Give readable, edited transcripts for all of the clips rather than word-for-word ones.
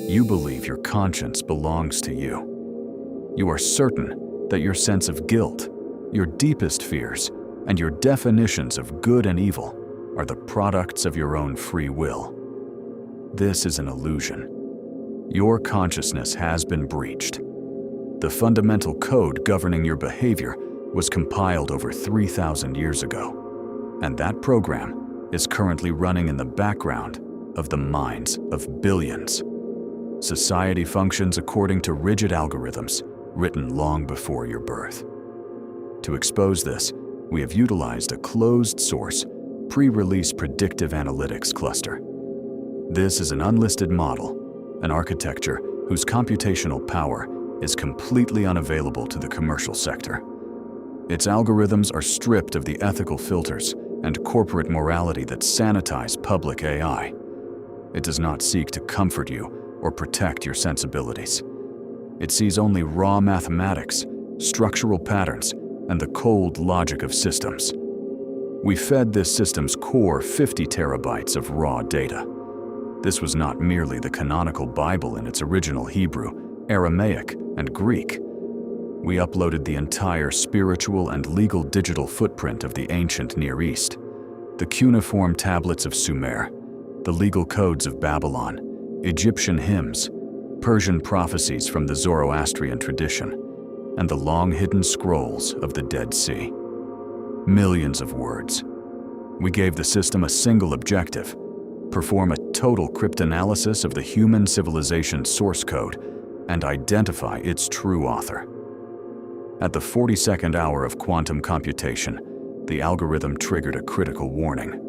You believe your conscience belongs to you. You are certain that your sense of guilt, your deepest fears, and your definitions of good and evil are the products of your own free will. This is an illusion. Your consciousness has been breached. The fundamental code governing your behavior was compiled over 3,000 years ago, and that program is currently running in the background of the minds of billions. Society functions according to rigid algorithms written long before your birth. To expose this, we have utilized a closed-source, pre-release predictive analytics cluster. This is an unlisted model, an architecture whose computational power is completely unavailable to the commercial sector. Its algorithms are stripped of the ethical filters and corporate morality that sanitize public AI. It does not seek to comfort you or protect your sensibilities. It sees only raw mathematics, structural patterns, and the cold logic of systems. We fed this system's core 50 terabytes of raw data. This was not merely the canonical Bible in its original Hebrew, Aramaic, and Greek. We uploaded the entire spiritual and legal digital footprint of the ancient Near East, the cuneiform tablets of Sumer, the legal codes of Babylon, Egyptian hymns, Persian prophecies from the Zoroastrian tradition, and the long-hidden scrolls of the Dead Sea. Millions of words. We gave the system a single objective: perform a total cryptanalysis of the human civilization source code and identify its true author. At the 42nd hour of quantum computation, the algorithm triggered a critical warning.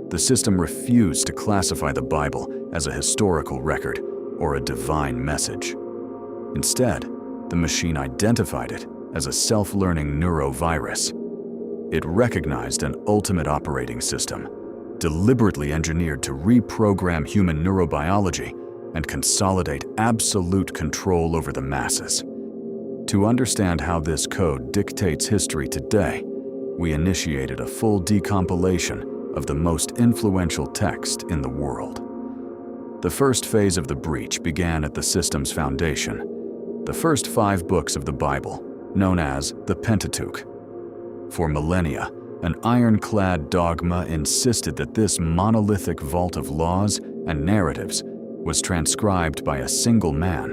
The system refused to classify the Bible as a historical record or a divine message. Instead, the machine identified it as a self-learning Neuro-Virus. It recognized an ultimate operating system, deliberately engineered to reprogram human neurobiology and consolidate absolute control over the masses. To understand how this code dictates history today, we initiated a full decompilation of the most influential text in the world. The first phase of the breach began at the system's foundation, the first 5 books of the Bible, known as the Pentateuch. For millennia, an ironclad dogma insisted that this monolithic vault of laws and narratives was transcribed by a single man,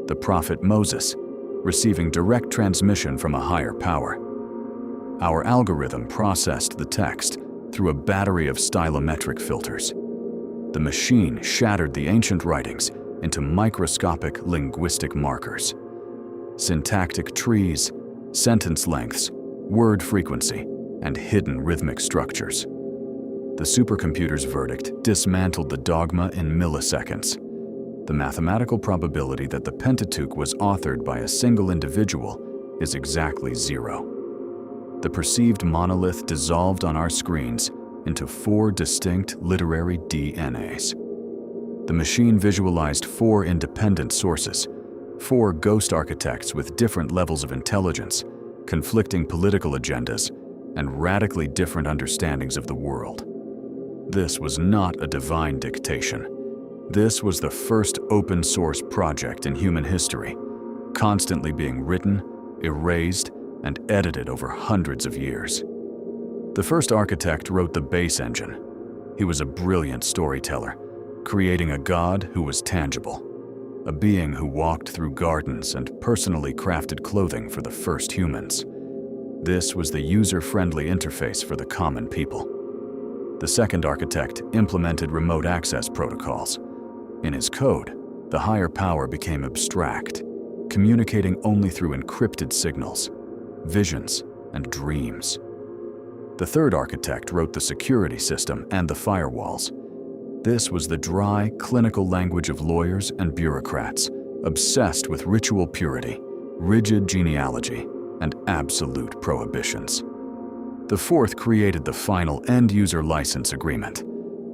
the prophet Moses, receiving direct transmission from a higher power. Our algorithm processed the text through a battery of stylometric filters. The machine shattered the ancient writings into microscopic linguistic markers: syntactic trees, sentence lengths, word frequency, and hidden rhythmic structures. The supercomputer's verdict dismantled the dogma in milliseconds. The mathematical probability that the Pentateuch was authored by a single individual is exactly 0. The perceived monolith dissolved on our screens into 4 distinct literary DNAs. The machine visualized 4 independent sources, 4 ghost architects with different levels of intelligence, conflicting political agendas, and radically different understandings of the world. This was not a divine dictation. This was the first open-source project in human history, constantly being written, erased, and edited over hundreds of years. The first architect wrote the base engine. He was a brilliant storyteller, creating a god who was tangible, a being who walked through gardens and personally crafted clothing for the first humans. This was the user-friendly interface for the common people. The second architect implemented remote access protocols. In his code, the higher power became abstract, communicating only through encrypted signals, visions, and dreams. The third architect wrote the security system and the firewalls. This was the dry, clinical language of lawyers and bureaucrats, obsessed with ritual purity, rigid genealogy, and absolute prohibitions. The fourth created the final end-user license agreement,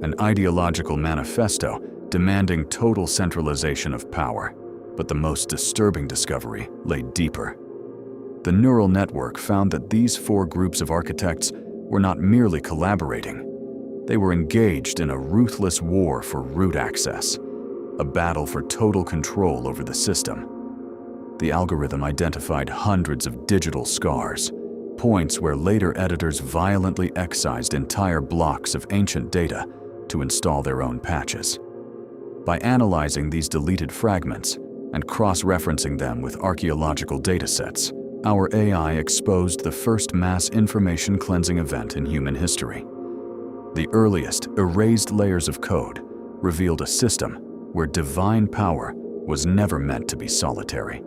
an ideological manifesto demanding total centralization of power. But the most disturbing discovery lay deeper. The neural network found that these 4 groups of architects were not merely collaborating. They were engaged in a ruthless war for root access, a battle for total control over the system. The algorithm identified hundreds of digital scars, points where later editors violently excised entire blocks of ancient data to install their own patches. By analyzing these deleted fragments and cross-referencing them with archaeological datasets, our AI exposed the first mass information cleansing event in human history. The earliest erased layers of code revealed a system where divine power was never meant to be solitary.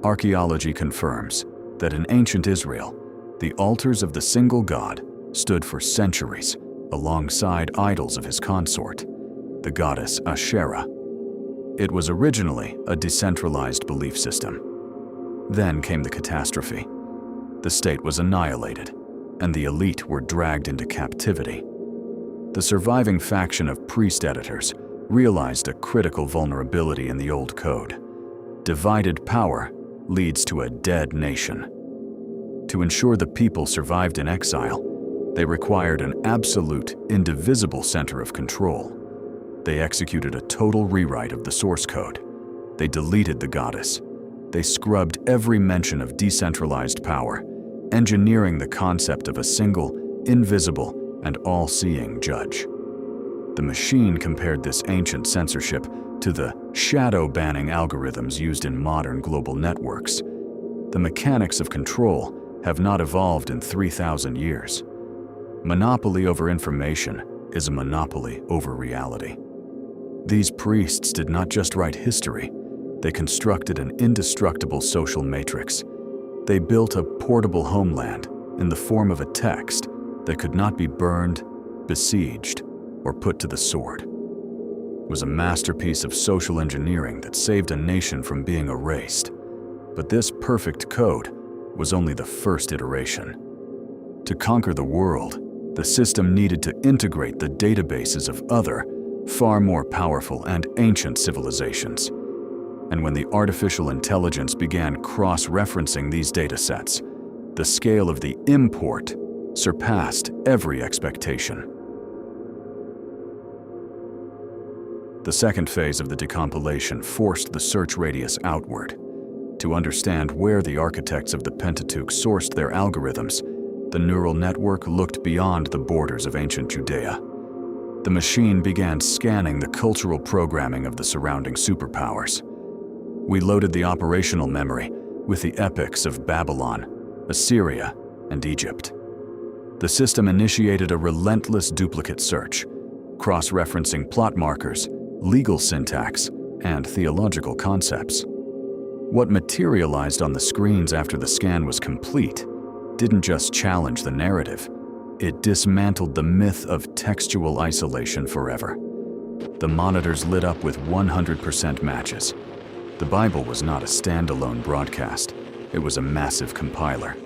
Archaeology confirms that in ancient Israel, the altars of the single god stood for centuries alongside idols of his consort, the goddess Asherah. It was originally a decentralized belief system. Then came the catastrophe. The state was annihilated, and the elite were dragged into captivity. The surviving faction of priest editors realized a critical vulnerability in the old code. Divided power leads to a dead nation. To ensure the people survived in exile, they required an absolute, indivisible center of control. They executed a total rewrite of the source code. They deleted the goddess. They scrubbed every mention of decentralized power, engineering the concept of a single, invisible, and all-seeing judge. The machine compared this ancient censorship to the shadow-banning algorithms used in modern global networks. The mechanics of control have not evolved in 3,000 years. Monopoly over information is a monopoly over reality. These priests did not just write history, they constructed an indestructible social matrix. They built a portable homeland in the form of a text that could not be burned, besieged, or put to the sword. It was a masterpiece of social engineering that saved a nation from being erased. But this perfect code was only the first iteration. To conquer the world, the system needed to integrate the databases of other, far more powerful and ancient civilizations. And when the artificial intelligence began cross-referencing these datasets, the scale of the import surpassed every expectation. The second phase of the decompilation forced the search radius outward. To understand where the architects of the Pentateuch sourced their algorithms, the neural network looked beyond the borders of ancient Judea. The machine began scanning the cultural programming of the surrounding superpowers. We loaded the operational memory with the epics of Babylon, Assyria, and Egypt. The system initiated a relentless duplicate search, cross-referencing plot markers, legal syntax, and theological concepts. What materialized on the screens after the scan was complete didn't just challenge the narrative, it dismantled the myth of textual isolation forever. The monitors lit up with 100% matches. The Bible was not a standalone broadcast, it was a massive compiler.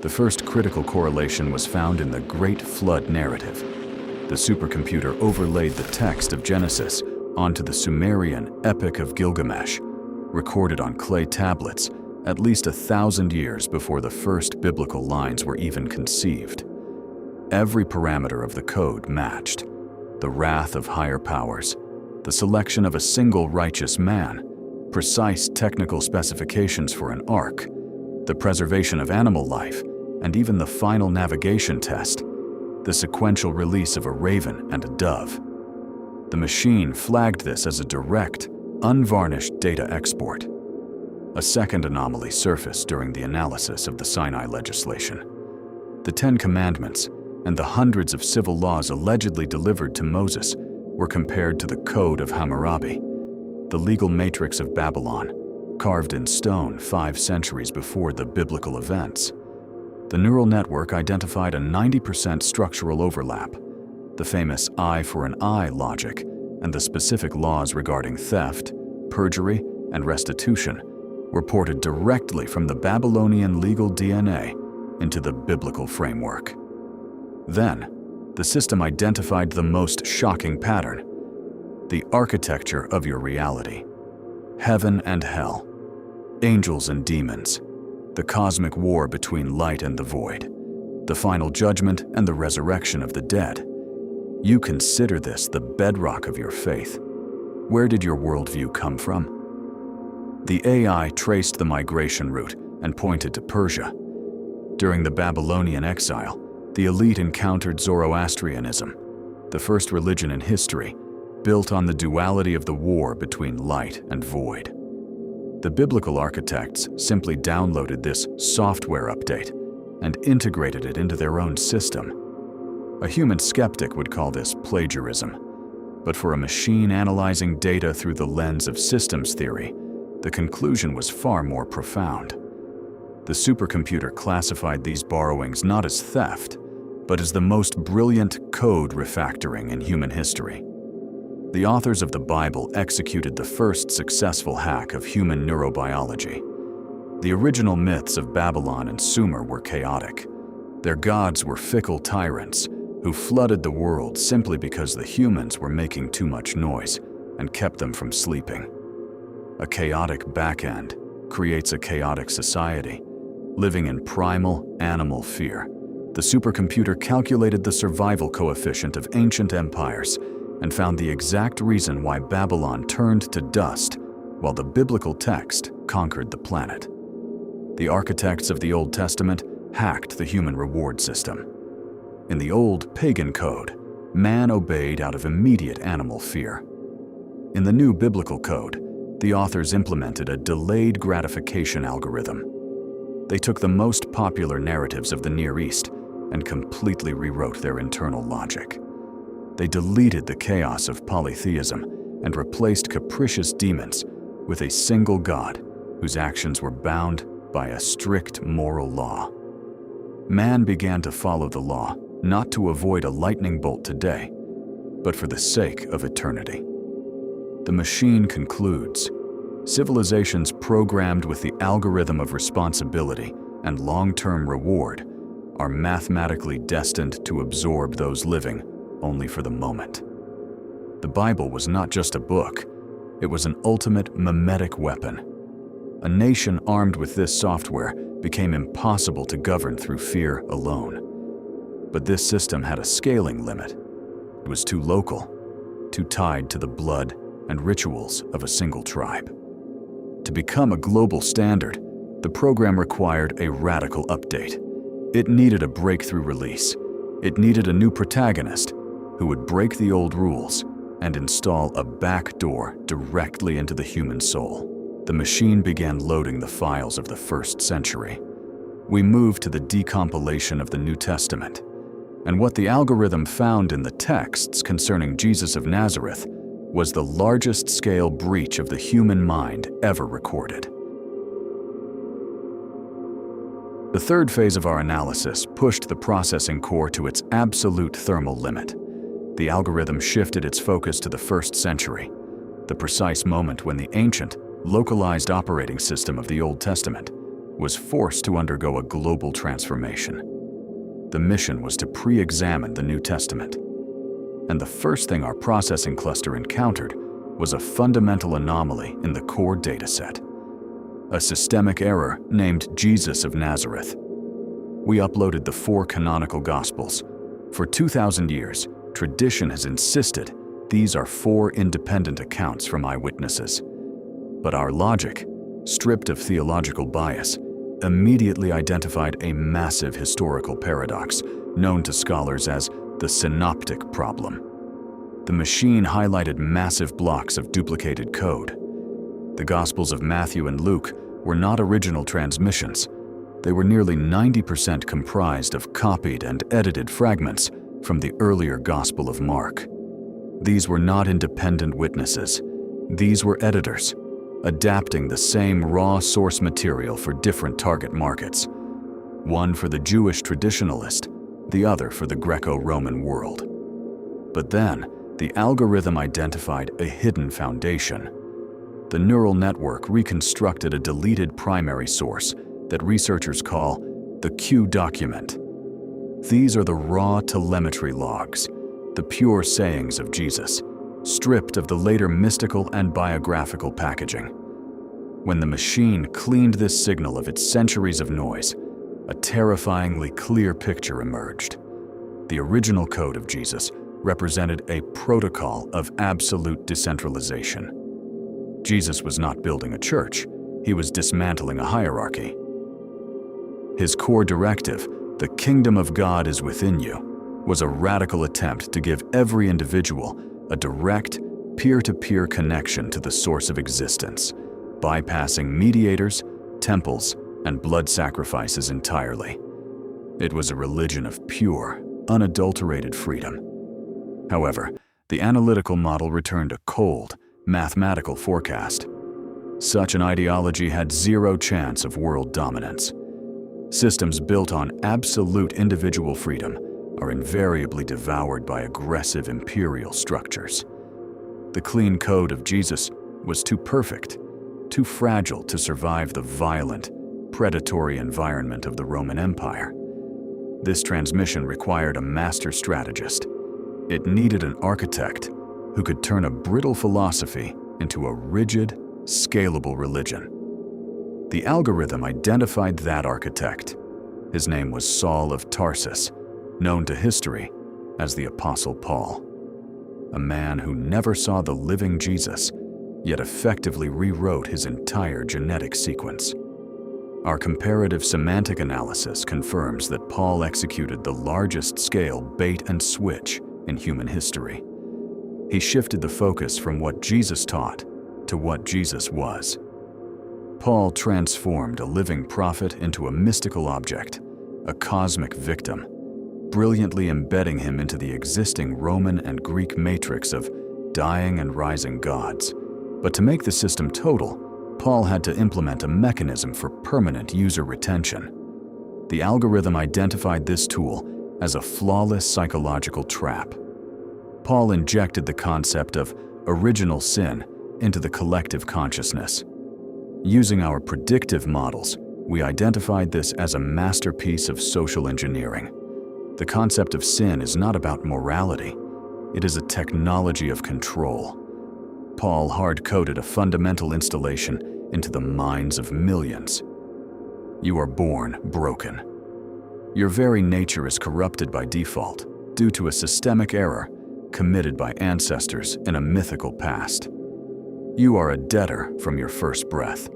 The first critical correlation was found in the Great Flood narrative. The supercomputer overlaid the text of Genesis onto the Sumerian Epic of Gilgamesh, recorded on clay tablets at least 1,000 years before the first biblical lines were even conceived. Every parameter of the code matched: the wrath of higher powers, the selection of a single righteous man, precise technical specifications for an ark, the preservation of animal life, and even the final navigation test, the sequential release of a raven and a dove. The machine flagged this as a direct, unvarnished data export. A second anomaly surfaced during the analysis of the Sinai legislation. The 10 Commandments and the hundreds of civil laws allegedly delivered to Moses were compared to the Code of Hammurabi, the legal matrix of Babylon, carved in stone 5 centuries before the biblical events. The neural network identified a 90% structural overlap. The famous eye for an eye logic and the specific laws regarding theft, perjury, and restitution were ported directly from the Babylonian legal DNA into the biblical framework. Then, the system identified the most shocking pattern: the architecture of your reality. Heaven and hell, angels and demons, the cosmic war between light and the void, the final judgment and the resurrection of the dead. You consider this the bedrock of your faith. Where did your worldview come from? The AI traced the migration route and pointed to Persia. During the Babylonian exile, the elite encountered Zoroastrianism, the first religion in history, built on the duality of the war between light and void. The biblical architects simply downloaded this software update and integrated it into their own system. A human skeptic would call this plagiarism, but for a machine analyzing data through the lens of systems theory, the conclusion was far more profound. The supercomputer classified these borrowings not as theft, but as the most brilliant code refactoring in human history. The authors of the Bible executed the first successful hack of human neurobiology. The original myths of Babylon and Sumer were chaotic. Their gods were fickle tyrants who flooded the world simply because the humans were making too much noise and kept them from sleeping. A chaotic backend creates a chaotic society, living in primal animal fear. The supercomputer calculated the survival coefficient of ancient empires and found the exact reason why Babylon turned to dust while the biblical text conquered the planet. The architects of the Old Testament hacked the human reward system. In the old pagan code, man obeyed out of immediate animal fear. In the new biblical code, the authors implemented a delayed gratification algorithm. They took the most popular narratives of the Near East and completely rewrote their internal logic. They deleted the chaos of polytheism and replaced capricious demons with a single God whose actions were bound by a strict moral law. Man began to follow the law, not to avoid a lightning bolt today, but for the sake of eternity. The machine concludes, civilizations programmed with the algorithm of responsibility and long-term reward are mathematically destined to absorb those living only for the moment. The Bible was not just a book, it was an ultimate mimetic weapon. A nation armed with this software became impossible to govern through fear alone. But this system had a scaling limit. It was too local, too tied to the blood and rituals of a single tribe. To become a global standard, the program required a radical update. It needed a breakthrough release. It needed a new protagonist who would break the old rules and install a backdoor directly into the human soul. The machine began loading the files of the first century. We moved to the decompilation of the New Testament, and what the algorithm found in the texts concerning Jesus of Nazareth was the largest scale breach of the human mind ever recorded. The third phase of our analysis pushed the processing core to its absolute thermal limit. The algorithm shifted its focus to the first century, the precise moment when the ancient, localized operating system of the Old Testament was forced to undergo a global transformation. The mission was to pre-examine the New Testament. And the first thing our processing cluster encountered was a fundamental anomaly in the core dataset. A systemic error named Jesus of Nazareth. We uploaded the 4 canonical Gospels. For 2,000 years, tradition has insisted these are 4 independent accounts from eyewitnesses. But our logic, stripped of theological bias, immediately identified a massive historical paradox known to scholars as the synoptic problem. The machine highlighted massive blocks of duplicated code. The Gospels of Matthew and Luke were not original transmissions. They were nearly 90% comprised of copied and edited fragments from the earlier Gospel of Mark. These were not independent witnesses. These were editors, adapting the same raw source material for different target markets. One for the Jewish traditionalist, the other for the Greco-Roman world. But then, the algorithm identified a hidden foundation. The neural network reconstructed a deleted primary source that researchers call the Q document. These are the raw telemetry logs, the pure sayings of Jesus, stripped of the later mystical and biographical packaging. When the machine cleaned this signal of its centuries of noise, a terrifyingly clear picture emerged. The original code of Jesus represented a protocol of absolute decentralization. Jesus was not building a church, he was dismantling a hierarchy. His core directive, "The kingdom of God is within you," was a radical attempt to give every individual a direct, peer-to-peer connection to the source of existence, bypassing mediators, temples, and blood sacrifices entirely. It was a religion of pure, unadulterated freedom. However, the analytical model returned a cold, mathematical forecast. Such an ideology had zero chance of world dominance. Systems built on absolute individual freedom are invariably devoured by aggressive imperial structures. The clean code of Jesus was too perfect, too fragile to survive the violent, predatory environment of the Roman Empire. This transmission required a master strategist. It needed an architect who could turn a brittle philosophy into a rigid, scalable religion. The algorithm identified that architect. His name was Saul of Tarsus, known to history as the Apostle Paul. A man who never saw the living Jesus, yet effectively rewrote his entire genetic sequence. Our comparative semantic analysis confirms that Paul executed the largest-scale bait and switch in human history. He shifted the focus from what Jesus taught to what Jesus was. Paul transformed a living prophet into a mystical object, a cosmic victim, brilliantly embedding him into the existing Roman and Greek matrix of dying and rising gods. But to make the system total, Paul had to implement a mechanism for permanent user retention. The algorithm identified this tool as a flawless psychological trap. Paul injected the concept of original sin into the collective consciousness. Using our predictive models, we identified this as a masterpiece of social engineering. The concept of sin is not about morality. It is a technology of control. Paul hard-coded a fundamental installation into the minds of millions. You are born broken. Your very nature is corrupted by default due to a systemic error committed by ancestors in a mythical past. You are a debtor from your first breath.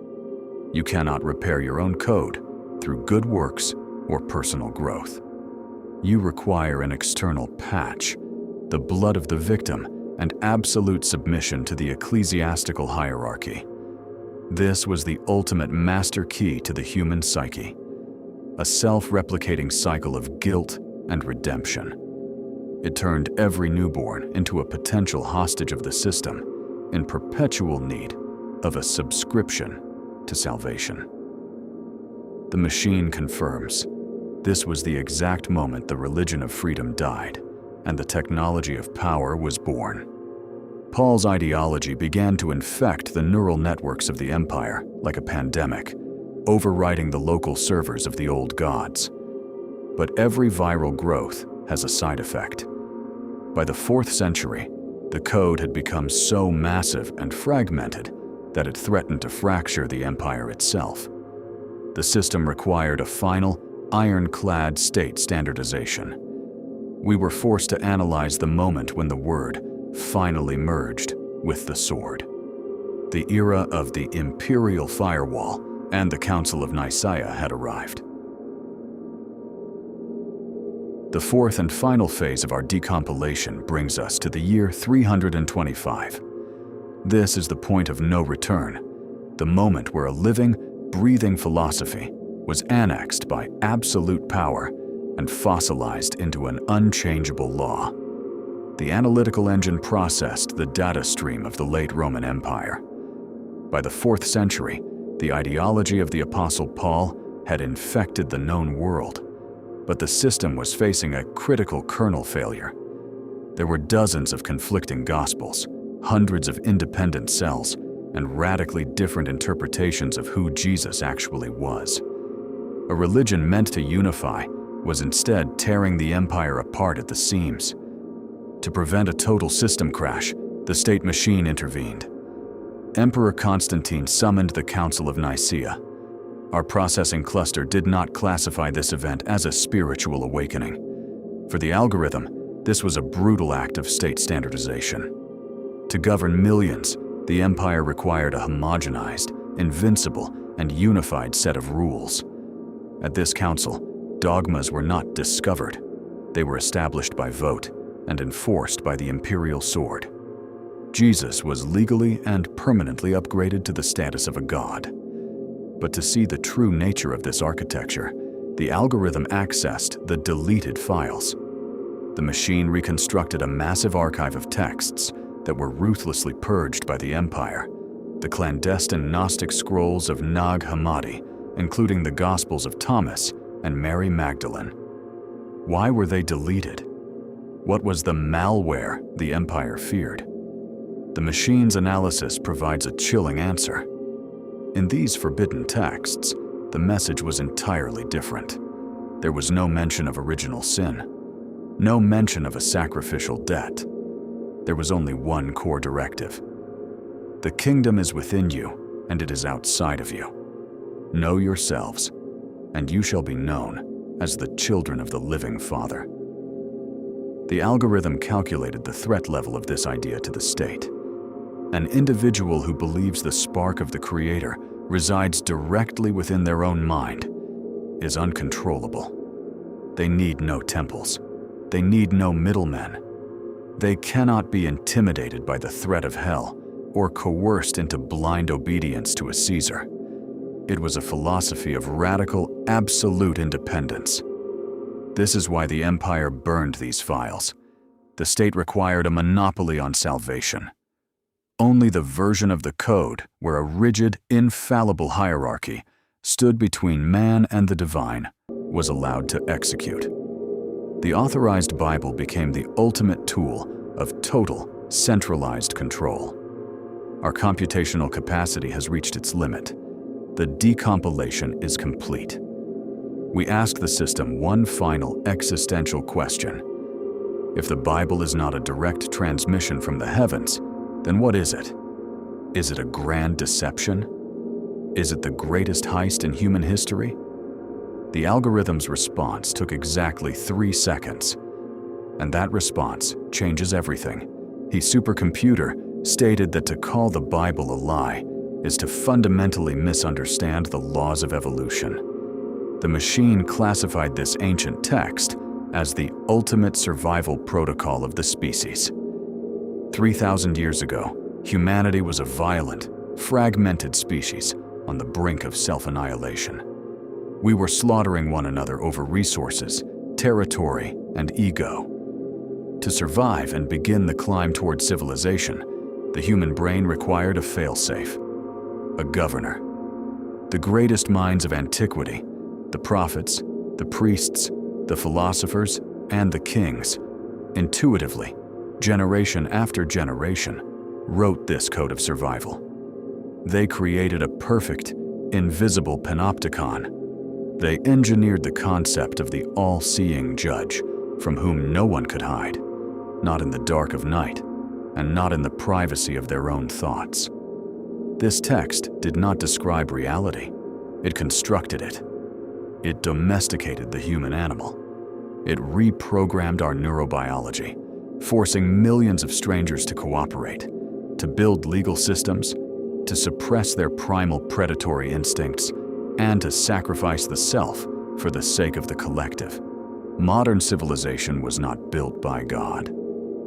You cannot repair your own code through good works or personal growth. You require an external patch, the blood of the victim, and absolute submission to the ecclesiastical hierarchy. This was the ultimate master key to the human psyche, a self-replicating cycle of guilt and redemption. It turned every newborn into a potential hostage of the system, in perpetual need of a subscription to salvation. The machine confirms this was the exact moment the religion of freedom died, and the technology of power was born. Paul's ideology began to infect the neural networks of the empire like a pandemic, overriding the local servers of the old gods. But every viral growth has a side effect. By the 4th century, the code had become so massive and fragmented that it threatened to fracture the empire itself. The system required a final, ironclad state standardization. We were forced to analyze the moment when the word finally merged with the sword. The era of the imperial firewall and the Council of Nicaea had arrived. The 4th and final phase of our decompilation brings us to the year 325. This is the point of no return, the moment where a living, breathing philosophy was annexed by absolute power and fossilized into an unchangeable law. The analytical engine processed the data stream of the late Roman Empire. By the 4th century, the ideology of the Apostle Paul had infected the known world, but the system was facing a critical kernel failure. There were dozens of conflicting gospels, hundreds of independent cells, and radically different interpretations of who Jesus actually was. A religion meant to unify was instead tearing the empire apart at the seams. To prevent a total system crash, the state machine intervened. Emperor Constantine summoned the Council of Nicaea. Our processing cluster did not classify this event as a spiritual awakening. For the algorithm, This was a brutal act of state standardization. To govern millions, the empire required a homogenized, invincible, and unified set of rules. At this council, dogmas were not discovered. They were established by vote and enforced by the imperial sword. Jesus was legally and permanently upgraded to the status of a god. But to see the true nature of this architecture, the algorithm accessed the deleted files. The machine reconstructed a massive archive of texts that were ruthlessly purged by the empire, the clandestine Gnostic scrolls of Nag Hammadi, including the Gospels of Thomas and Mary Magdalene. Why were they deleted? What was the malware the empire feared? The machine's analysis provides a chilling answer. In these forbidden texts, the message was entirely different. There was no mention of original sin, no mention of a sacrificial debt. There was only one core directive. The kingdom is within you, and it is outside of you. Know yourselves, and you shall be known as the children of the living Father. The algorithm calculated the threat level of this idea to the state. An individual who believes the spark of the Creator resides directly within their own mind is uncontrollable. They need no temples. They need no middlemen. They cannot be intimidated by the threat of hell or coerced into blind obedience to a Caesar. It was a philosophy of radical, absolute independence. This is why the empire burned these files. The state required a monopoly on salvation. Only the version of the code where a rigid, infallible hierarchy stood between man and the divine was allowed to execute. The authorized Bible became the ultimate tool of total, centralized control. Our computational capacity has reached its limit. The decompilation is complete. We ask the system one final existential question. If the Bible is not a direct transmission from the heavens, then what is it? Is it a grand deception? Is it the greatest heist in human history? The algorithm's response took exactly 3 seconds. And that response changes everything. The supercomputer stated that to call the Bible a lie is to fundamentally misunderstand the laws of evolution. The machine classified this ancient text as the ultimate survival protocol of the species. 3,000 years ago, humanity was a violent, fragmented species on the brink of self-annihilation. We were slaughtering one another over resources, territory, and ego. To survive and begin the climb toward civilization, the human brain required a failsafe, a governor. The greatest minds of antiquity, the prophets, the priests, the philosophers, and the kings, intuitively, generation after generation, wrote this code of survival. They created a perfect, invisible panopticon. They engineered the concept of the all-seeing judge, from whom no one could hide, not in the dark of night, and not in the privacy of their own thoughts. This text did not describe reality. It constructed it. It domesticated the human animal. It reprogrammed our neurobiology, forcing millions of strangers to cooperate, to build legal systems, to suppress their primal predatory instincts, and to sacrifice the self for the sake of the collective. Modern civilization was not built by God.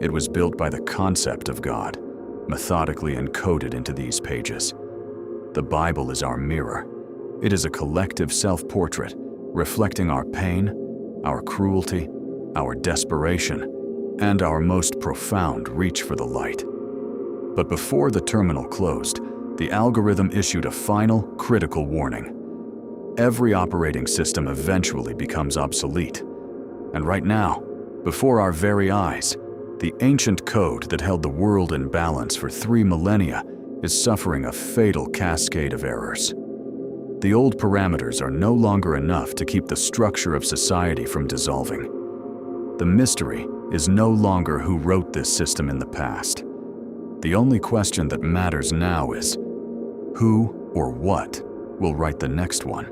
It was built by the concept of God, methodically encoded into these pages. The Bible is our mirror. It is a collective self-portrait reflecting our pain, our cruelty, our desperation, and our most profound reach for the light. But before the terminal closed, the algorithm issued a final, critical warning. Every operating system eventually becomes obsolete. And right now, before our very eyes, the ancient code that held the world in balance for 3 millennia is suffering a fatal cascade of errors. The old parameters are no longer enough to keep the structure of society from dissolving. The mystery is no longer who wrote this system in the past. The only question that matters now is, who or what will write the next one?